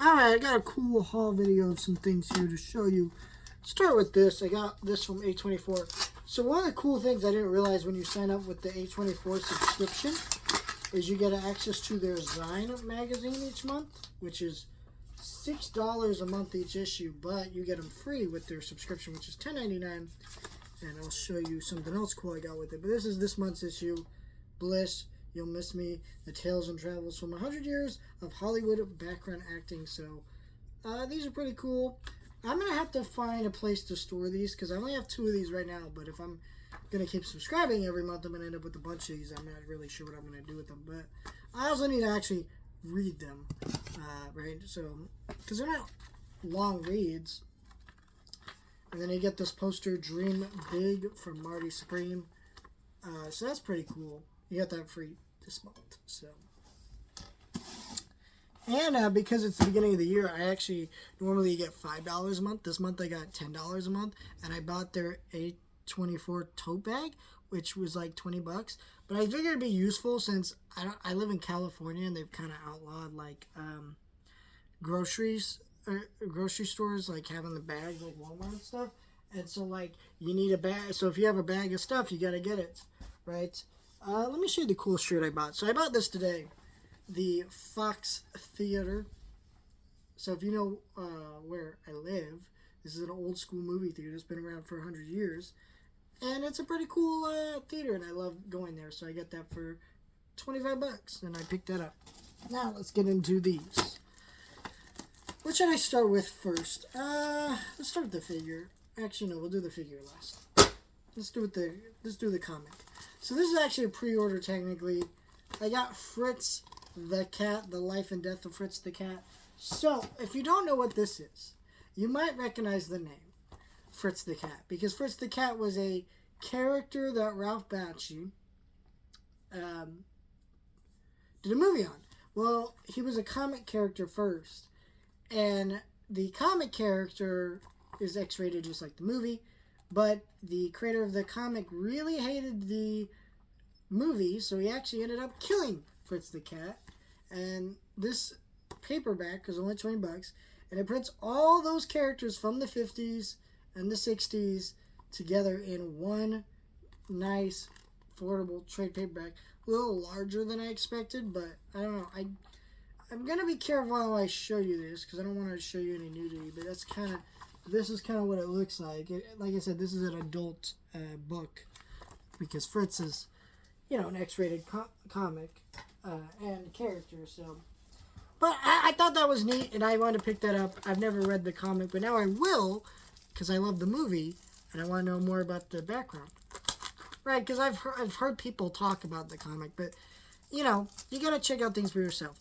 Alright, I got a cool haul video of some things here to show you. Start with this. I got this from A24. So one of the cool things I didn't realize when you sign up with the A24 subscription is you get access to their Zine magazine each month, which is $6 a month each issue, but you get them free with their subscription, which is $10.99. And I'll show you something else cool I got with it. But this is this month's issue, Bliss, You'll Miss Me, The Tales and Travels from 100 Years of Hollywood Background Acting. So these are pretty cool. I'm going to have to find a place to store these because I only have 2 of these right now. But if I'm going to keep subscribing every month, I'm going to end up with a bunch of these. I'm not really sure what I'm going to do with them. But I also need to actually read them, right? So, because they're not long reads. And then you get this poster, Dream Big, from Marty Supreme. So that's pretty cool. You got that free this month. So, and because it's the beginning of the year, I actually normally get $5 a month. This month I got $10 a month, and I bought their A24 tote bag, which was like $20. But I figured it'd be useful since I live in California and they've kind of outlawed like grocery stores like having the bags like Walmart and stuff. And so like you need a bag. So if you have a bag of stuff, you gotta get it, right? Let me show you the cool shirt I bought. So I bought this today, the Fox Theater. So if you know where I live, this is an old school movie theater. It's been around for 100 years. And it's a pretty cool theater, and I love going there. So I got that for $25, and I picked that up. Now let's get into these. What should I start with first? Let's start with the figure. Actually, no, we'll do the figure last. Let's do the comic. So this is actually a pre-order technically. I got Fritz the Cat, The Life and Death of Fritz the Cat. So if you don't know what this is, you might recognize the name Fritz the Cat, because Fritz the Cat was a character that Ralph Bakshi did a movie on. Well, he was a comic character first, and the comic character is X-rated just like the movie, but the creator of the comic really hated the movie, so he actually ended up killing Fritz the Cat. And this paperback is only $20, and it prints all those characters from the 50s and the 60s together in one nice, affordable trade paperback. A little larger than I expected, but I don't know. I'm going to be careful how I show you this because I don't want to show you any nudity, but this is kind of what it looks like. Like I said, this is an adult book because Fritz is, an X-rated comic and character, so. But I thought that was neat, and I wanted to pick that up. I've never read the comic, but now I will, because I love the movie, and I want to know more about the background. Right, because I've heard people talk about the comic, but, you got to check out things for yourself.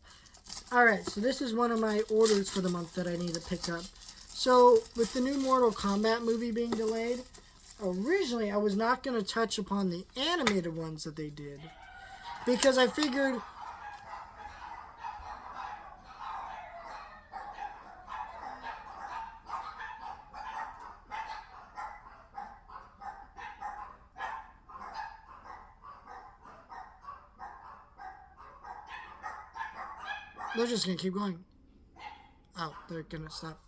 Alright, so this is one of my orders for the month that I need to pick up. So, with the new Mortal Kombat movie being delayed, originally I was not going to touch upon the animated ones that they did, because I figured they're just going to keep going. Oh, they're going to stop.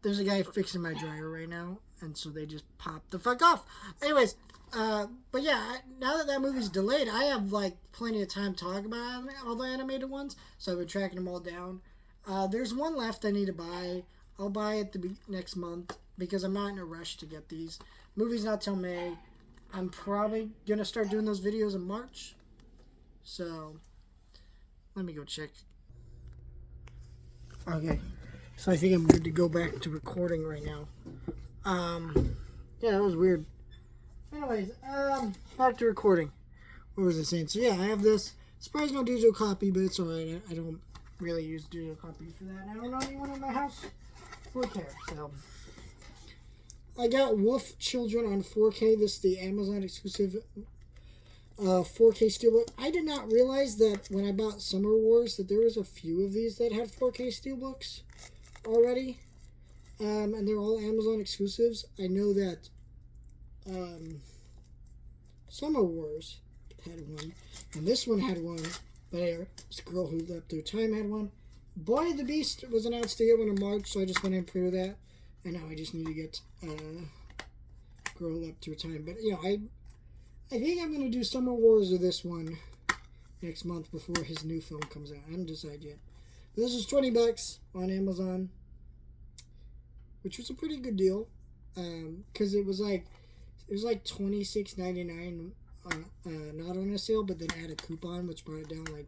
There's a guy fixing my dryer right now, and so they just popped the fuck off. Anyways, but yeah, now that movie's delayed, I have, plenty of time to talk about all the animated ones, so I've been tracking them all down. There's one left I need to buy. I'll buy it next month, because I'm not in a rush to get these. Movie's not till May. I'm probably going to start doing those videos in March. So, let me go check. Okay, so I think I'm good to go back to recording right now. Yeah, that was weird. Anyways, back to recording. What was I saying? So yeah, I have this. Surprised no digital copy, but it's alright. I don't really use digital copies for that. And I don't know anyone in my house who would care. So I got Wolf Children on 4K. This is the Amazon exclusive 4K Steelbook. I did not realize that when I bought Summer Wars that there was a few of these that had 4K Steelbooks already. And they're all Amazon exclusives. I know that Summer Wars had one, and this one had one, but this girl who left through time had one. Boy the Beast was announced to get one in March, so I just went and pre-ordered that. And now I just need to get Girl Up to a time. But, I think I'm going to do Summer Wars or this one next month before his new film comes out. I haven't decided yet. This is $20 on Amazon, which was a pretty good deal, because it was like $26.99 not on a sale, but then add a coupon, which brought it down like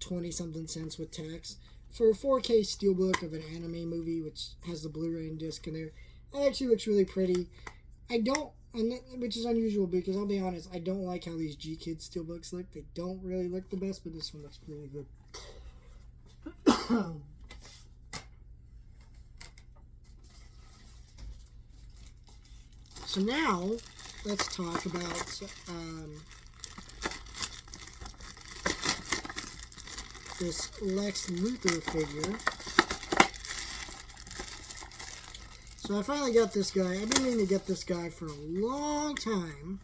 20 something cents with tax for a 4K steelbook of an anime movie, which has the Blu-ray and disc in there. It actually looks really pretty. Which is unusual because I'll be honest, I don't like how these G-Kid steelbooks look. They don't really look the best, but this one looks really good. So now, let's talk about this Lex Luthor figure. So I finally got this guy. I've been meaning to get this guy for a long time,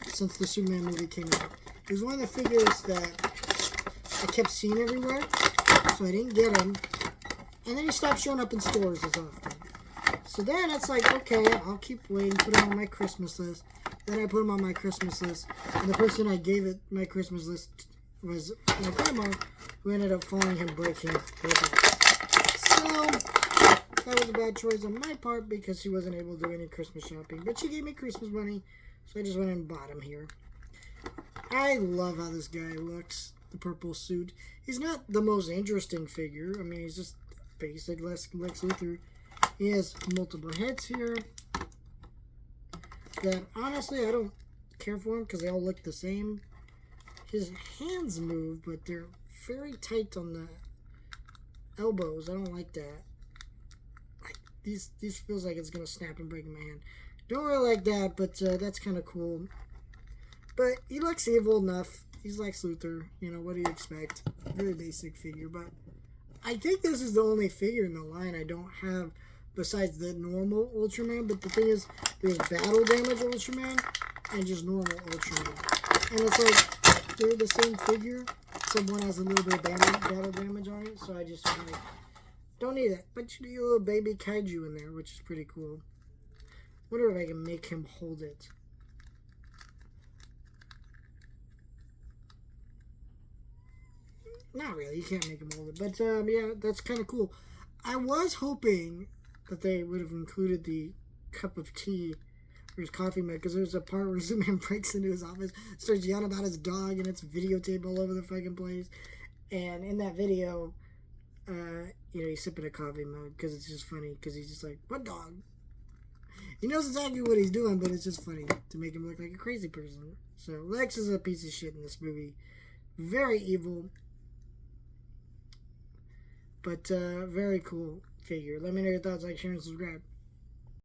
since the Superman movie came out. It was one of the figures that I kept seeing everywhere, so I didn't get him. And then he stopped showing up in stores as often. So then it's like, okay, I'll keep waiting, put him on my Christmas list. Then I put him on my Christmas list, and the person I gave it my Christmas list was my grandma, who ended up falling and breaking her back. So that was a bad choice on my part because she wasn't able to do any Christmas shopping. But she gave me Christmas money, so I just went and bought him here. I love how this guy looks, the purple suit. He's not the most interesting figure. I mean, he's just basic Lex Luthor. He has multiple heads here that, honestly, I don't care for him because they all look the same. His hands move, but they're very tight on the elbows. I don't like that. These feels like it's going to snap and break in my hand. Don't really like that, but that's kind of cool. But he looks evil enough. He's Lex Luthor. What do you expect? Very basic figure, but I think this is the only figure in the line I don't have besides the normal Ultraman. But the thing is, there's Battle Damage Ultraman and just normal Ultraman. And it's like, they're the same figure, except one has a little bit of battle damage on it, so I just like, don't need it. But you need a little baby kaiju in there, which is pretty cool. Wonder if I can make him hold it. Not really, you can't make him hold it. But yeah, that's kind of cool. I was hoping that they would have included the cup of tea or his coffee mug, because there's a part where Superman breaks into his office, starts yelling about his dog, and it's videotape all over the fucking place. And in that video, he's sipping a coffee mug, because it's just funny, because he's just like, what dog? He knows exactly what he's doing, but it's just funny to make him look like a crazy person. So Lex is a piece of shit in this movie. Very evil. But very cool figure. Let me know your thoughts, like, share, and subscribe.